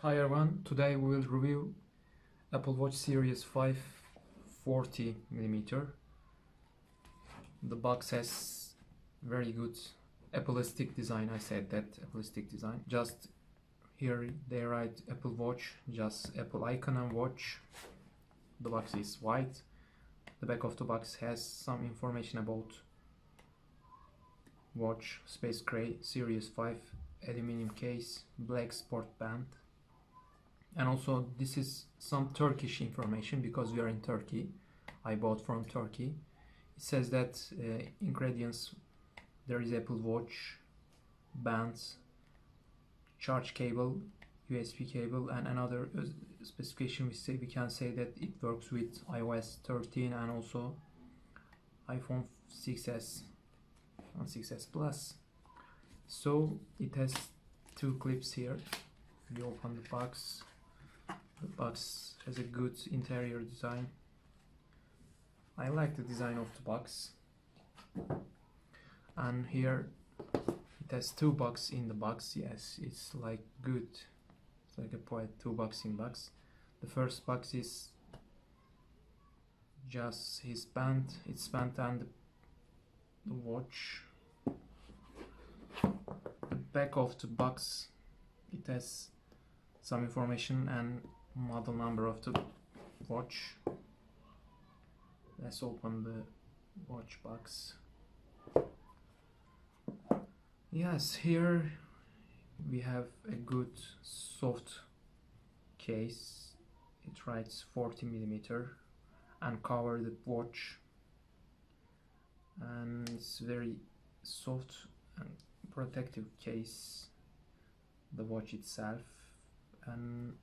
Hi everyone, today we will review Apple Watch Series 5 40mm. The box has very good Appleistic design. I said that, Appleistic design. Just here they write Apple Watch, just Apple icon and watch. The box is white. The back of the box has some information about watch, space gray, Series 5, aluminum case, black sport band. And also this is some Turkish information because we are in Turkey. I bought from Turkey. It says that ingredients, there is Apple Watch, bands, charge cable, USB cable, and another specification we can say that it works with iOS 13 and also iPhone 6s and 6s Plus. So it has two clips here. We open the box. The box has a good interior design. I like the design of the box. And here it has two boxes in the box. Yes, it's like good. It's like a two box in box. The first box is just his band, its band and the watch. The back of the box, it has some information and model number of the watch. Let's open the watch box. Yes, here we have a good soft case. It writes 40mm and cover the watch, and it's very soft and protective case, the watch itself. And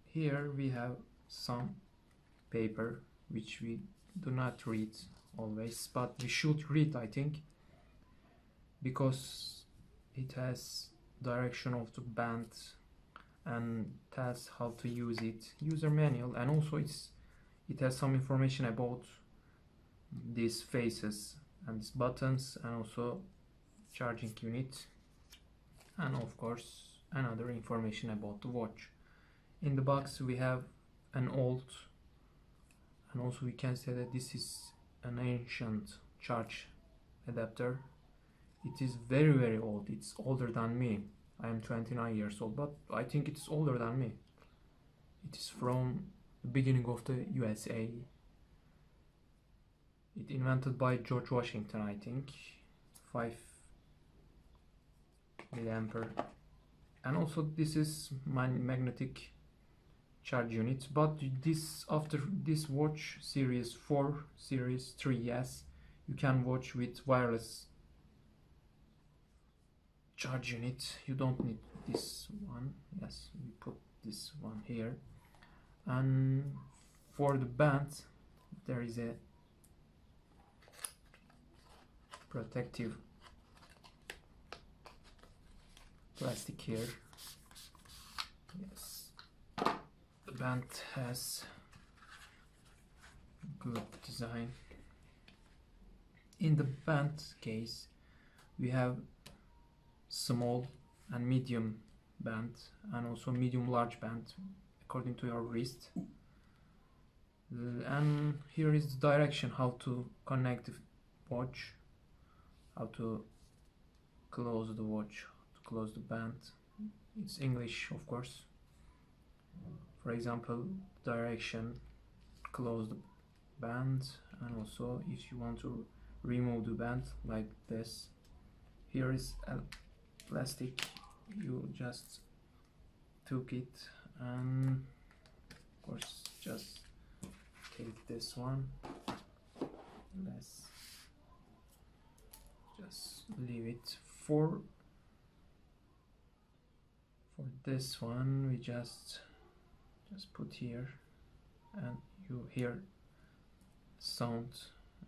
here we have some paper which we do not read always, but we should read, I think, because it has direction of the band and tells how to use it, user manual, and also it has some information about these faces and these buttons, and also charging unit, and of course another information about the watch. In the box we have an old, and also we can say that this is an ancient charge adapter. It is very old. It's older than me. I am 29 years old, but I think it's older than me. It is from the beginning of the USA. It invented by George Washington, I think. 5 milliampere. And also this is my magnetic charge unit, but this, after this watch series 4, series 3, yes, you can watch with wireless charge unit. You don't need this one. Yes, we put this one here. And for the band there is a protective plastic here. Yes, the band has good design. In the band case we have small and medium band, and also medium large band according to your wrist. And here is the direction how to connect the watch, how to close the watch, to close the band. It's English, of course. For example, direction, close the band, and also if you want to remove the band like this, here is a plastic, you just took it, and of course just take this one. Let's just leave it for this one. We just put here, and you hear sound,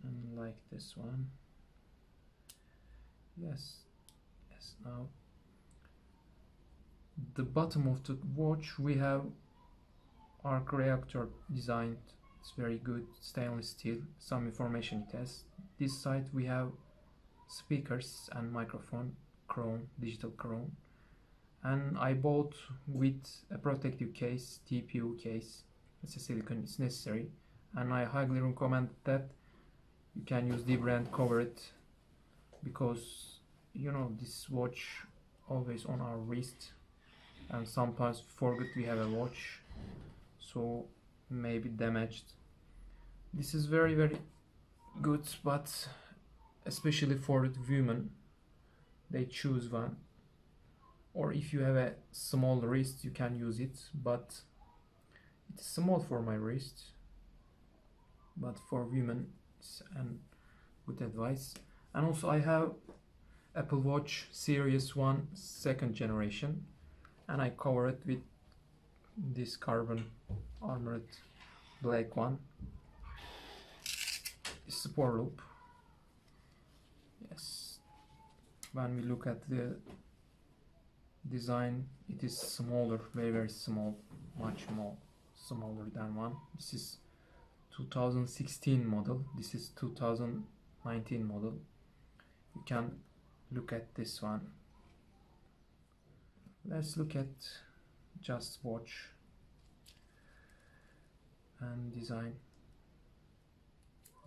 and like this one. Yes, now the bottom of the watch we have arc reactor designed. It's very good, stainless steel, some information it has. This side we have speakers and microphone, chrome, digital chrome, and I bought with a protective case, TPU case. It's a silicone, it's necessary, and I highly recommend that you can use the brand, cover it, because you know this watch always on our wrist and sometimes forget we have a watch, so maybe damaged. This is very very good, but especially for the women, they choose one, or if you have a small wrist you can use it, but it's small for my wrist, but for women it's an good advice. And also I have Apple Watch Series 1 second generation, and I cover it with this carbon armored black one, support loop. Yes, when we look at the design, it is smaller, very very small, much more smaller than one. This is 2016 model, this is 2019 model. You can look at this one. Let's look at just watch and design.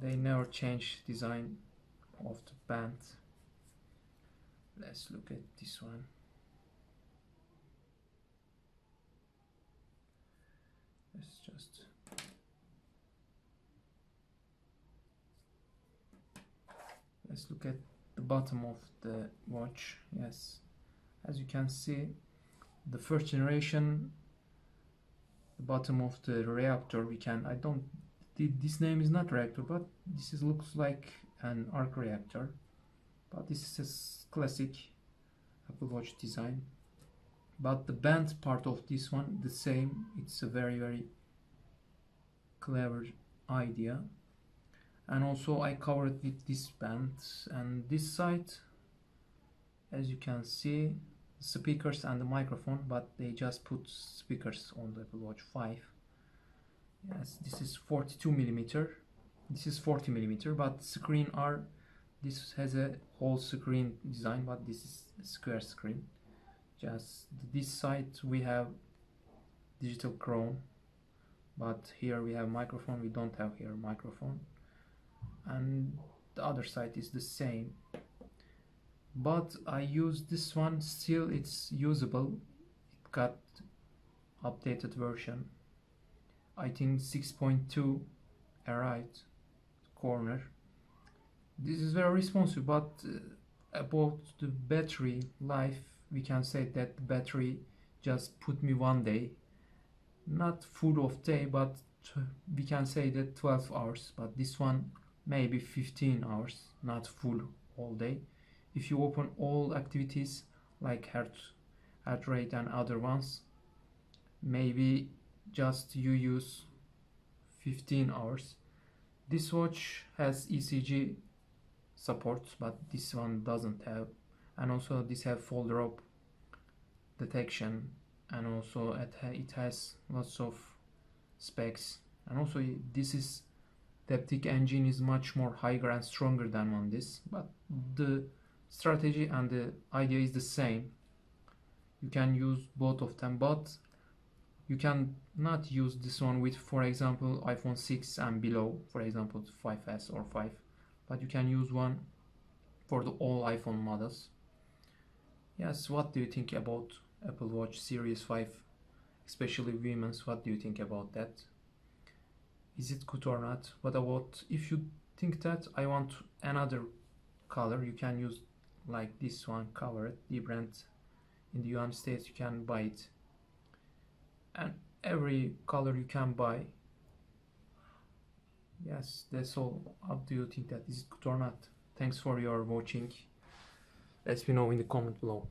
They never change design of the band. Let's look at this one. Let's look at the bottom of the watch. Yes, as you can see, the first generation, the bottom of the reactor, this name is not reactor, but this looks like an arc reactor, but this is a classic Apple Watch design. But the band part of this one, the same. It's a very very clever idea. And also I covered with this band, and this side, as you can see, speakers and the microphone, but they just put speakers on the Apple Watch 5. Yes, this is 42 millimeter, this is 40 millimeter, but screen are, this has a whole screen design, but this is a square screen. Just this side we have digital crown, but here we have microphone, we don't have here microphone, and the other side is the same, but I use this one, still it's usable. It got updated version, I think 6.2 arrived corner. This is very responsive, but about the battery life, we can say that the battery just put me 1 day, not full of day, but we can say that 12 hours, but this one maybe 15 hours, not full all day. If you open all activities like heart rate and other ones, maybe just you use 15 hours. This watch has ECG support, but this one doesn't have, and also this have fall drop detection, and also it has lots of specs, and also this is Deptic engine is much more higher and stronger than on this, but the strategy and the idea is the same. You can use both of them, but you can not use this one with, for example, iPhone 6 and below, for example 5s or 5, but you can use one for the all iPhone models. Yes, what do you think about Apple Watch Series 5, especially women's? What do you think about that? Is it good or not? What about if you think that I want another color, you can use like this one, cover it, the brand in the United States, you can buy it, and every color you can buy. Yes, that's all. How do you think that? Is it good or not? Thanks for your watching. Let me know in the comment below.